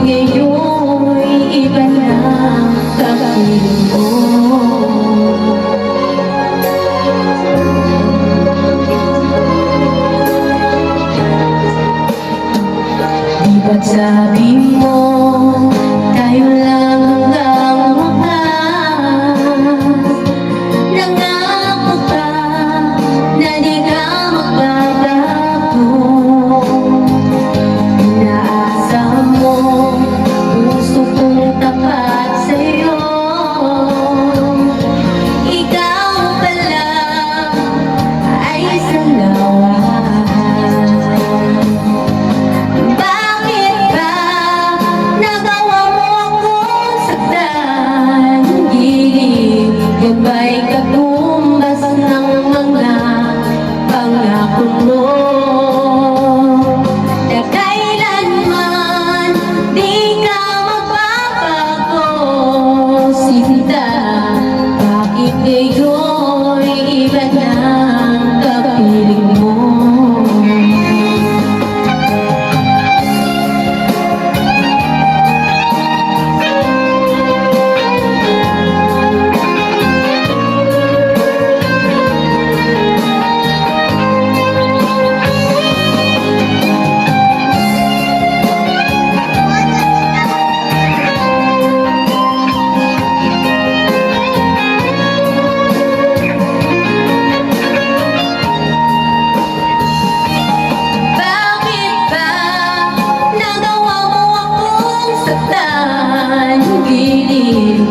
ngayon'y iba na kapiling mo? Di ba't sabi mo tayo lang hanggang wakas? Nangako ka na di ka magbabago. Inaasa mo puso kong tapat sa'yo. Ikaw pala ay isang lawas. Bakit ba nagawa mo akong saktan? Gilid, yan ba'y katumbas ng mga pangako mo? Na kailanman di ka magbabago, sinta. Bakit ngayon'y iba na kapiling mo? Bakit ba nagawa mo akong saktan? Gilid,